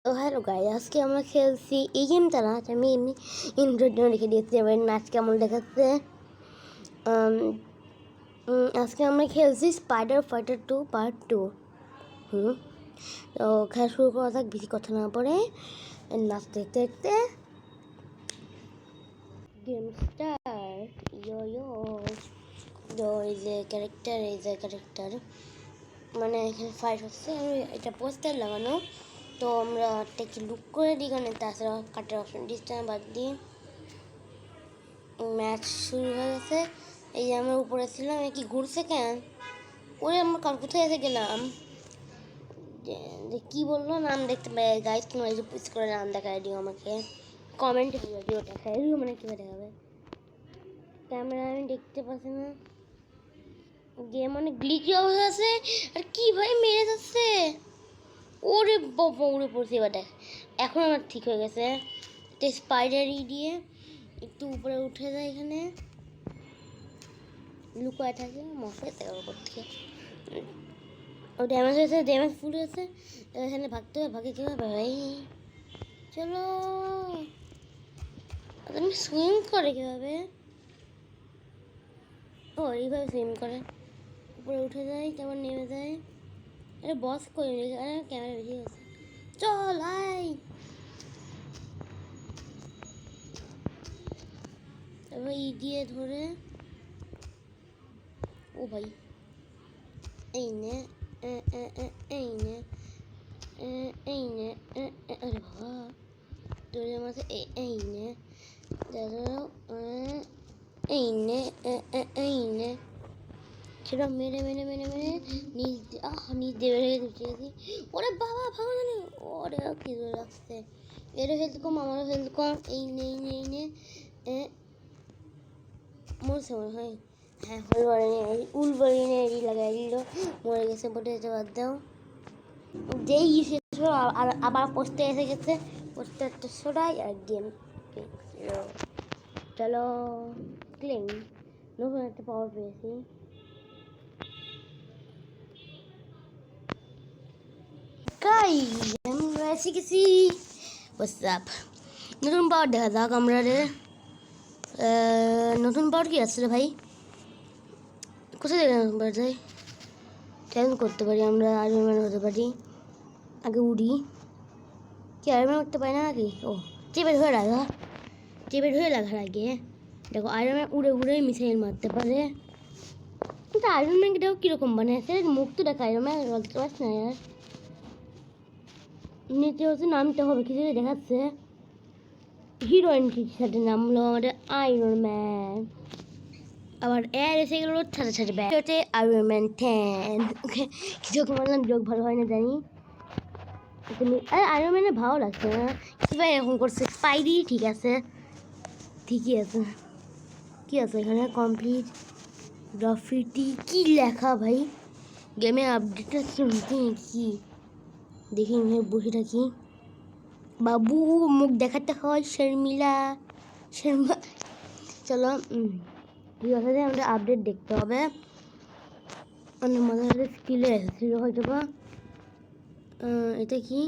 ও hello guys, আজকে আমরা খেলছি এই গেমটা। না আমি এমনি ইন্ট্রোটা রেখে দিয়েছি, এবার নাচ কেমন দেখাচ্ছে। আজকে আমরা খেলছি স্পাইডার ফাইটার 2 পার্ট 2। তো খেলা শুরু করা যাক, বেশি কথা না পড়ে নাচ দেখতে দেখতে। Game start. ইয়ো ইয়ো এই যে ক্যারেক্টার মানে এখানে ফাইট হচ্ছে। এটা পোস্টার লাগানো, তো আমরা টেকে লুক করে দিই, কারণ তাছাড়া কাটার অপশন ডিস্টেন্স বাদ দিই। ম্যাচ শুরু হয়ে গেছে। এই যে আমরা উপরে ছিলাম, কি ঘুরছে কেন? ওরে আমরা কাল কোথায় এসে গেলাম? যে কী বললো নাম দেখতে পাই গাইজ, তোমার এই যে পুশ করে নাম দেখায় দিও আমাকে কমেন্টে দিয়ে দিও। দেখায় দিও মানে কীভাবে দেখাবে? ক্যামেরা আমি দেখতে পাচ্ছি না। গেম অনেক গ্লিচি অবস্থা আছে। আর কি ভাই মেরে যাচ্ছে! ওরে বাবা, উড়ে পড়ছে। এবার দেখ, এখন আমার ঠিক হয়ে গেছে। একটা স্পাইডারই দিয়ে একটু উপরে উঠে যায়, এখানে লুকোয় থাকে মশাই তার উপর থেকে। ও ড্যামেজ হয়েছে, ড্যামেজ ফুল হয়েছে। এখানে ভাগতে হবে, ভাগে কীভাবে ভাই? চলো, তুমি সুইম করে কীভাবে? ও এইভাবে সুইম করে, উপরে উঠে যায়, তারপর নেমে যায়। আরে বস করে ক্যামেরা বেশি গেছে। চল আই, তারপর ই দিয়ে ধরে। ও ভাই, এই নে এই নে এই নে। আরে বাবা, তোর মাঝে এই নে এই নে এই নে। সেটা মেরে মেরে মেরে মেরে নিচ দিয়ে বেড়ে গেছি। ওরে বাবা ভালো জানি, ওরে কি লাগছে। এরও হেলথ কম, আমারও হেলথ কম। এই নে এই নে মরছে মনে হয়। হ্যাঁ, উলবারিনে এরি লাগাই দিল, মরে গেছে বটে। যেতে বাদ দাও। যেই শেষ হলো আবার পোস্টে এসে গেছে। পোস্টারটা সরাই আর গেম। চলো ক্লিং, নতুন একটা পাওয়ার পেয়েছি। আমরা এসে গেছি। নতুন পাওয়ার দেখা যাক আমরা রে। নতুন পাওয়ার কি আসছে রে ভাই? কোথায় থেকে নতুন পাওয়ার যাই? চেঞ্জ করতে পারি আমরা, আয়রন ম্যান হতে পারি। আগে উড়ি। কি আয়রন ম্যান উঠতে পারি না নাকি? ও চেপে ধরে রাখা, চেপে ধরে রাখার আগে দেখো আয়রন ম্যান উড়ে উড়ে মিসাইল মারতে পারে। কিন্তু আয়রন ম্যানকে দেখো কীরকম বানিয়েছে, মুখ তো দেখা আয়রন ম্যান বলতে পারছি না। আর নিচে হচ্ছে নামতে হবে, কিছু দেখাচ্ছে হিরোইন ঠিক সাথে নামলো আমাদের আয়রন ম্যান। আবার এর এসে গেল সাথে সাথে ব্যাগ হচ্ছে আয়রন ম্যান 10। ওকে কিছু বললাম, যোগ ভালো হয় না জানি। তুমি আয়রন ম্যানের ভালো লাগছে না, কি ভাই এরকম করছে? স্পাইডি ঠিক আছে, ঠিকই আছে। কি আছে এখানে? কমপ্লিট গ্রাফিটি কি লেখা ভাই? গেমে আপডেটটা কি দেখি, বসে থাকি। বাবু মুখ দেখাতে হয়, শর্মিলা শর্মা। চলো ঠিক আছে, আমাদের আপডেট দেখতে হবে। অনেক মজা হলে স্কিলে এসেছিল হয়তো বা। এটা কি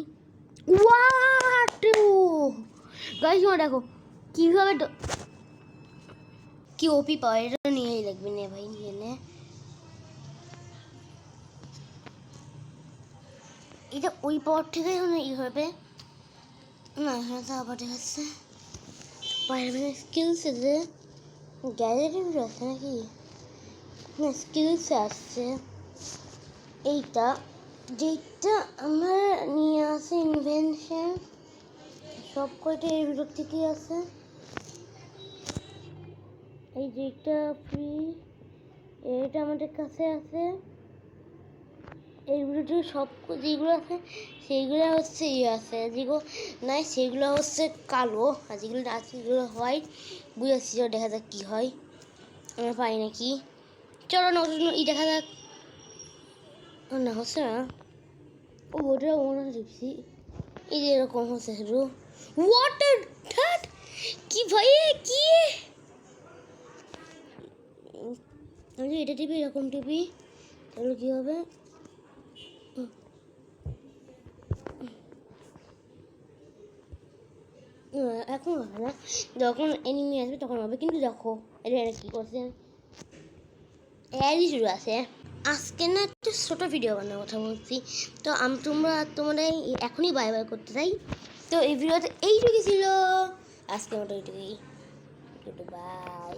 গাইস, দেখো কীভাবে কি ওপি পাওয়ার। এটা নিয়েই লাগবে, নে ভাই নিয়ে নে। এটা ওই পাওয়ার থেকে ই হবে না, এখানে তো আবার দেখাচ্ছে স্পাইডারম্যানের স্কিলস এসে গ্যালারি আছে নাকি? না, স্কিলস আসছে এইটা, যেটা আমার নিয়ে আসে ইনভেনশন। সব কয়টা এর ভিতর থেকেই আছে। এই যেটা ফ্রি, এটা আমাদের কাছে আছে। এর ভিতরে সব যেগুলো আছে সেইগুলো হচ্ছে আছে, যেগুলো নাই সেগুলো হচ্ছে কালো, আর যেগুলো আছে সেগুলো হোয়াইট। বুঝেছি, দেখা যাক কী হয়। আমরা পাই নাকি? চলো নতুন দেখা যাক। না হচ্ছে না। ও ওটা মনে দেখছি, এই যে এরকম হচ্ছে শুধু। ওয়াটার ঠাট কি ভাই, কি আমি এটা টিপি, এরকম টিপি, তাহলে কী হবে? এখন হবে না, যখন এনিমি আসবে তখন হবে। কিন্তু দেখো এটা কী করছে, এরই শুরু আছে। আজকে না একটা ছোটো ভিডিও বানানোর কথা বলছি, তো তোমরা এখনই বাই বাই করতে চাই। তো এই ভিডিওতে এইটুকুই ছিল, আজকে মতো এইটুকুই। বাই।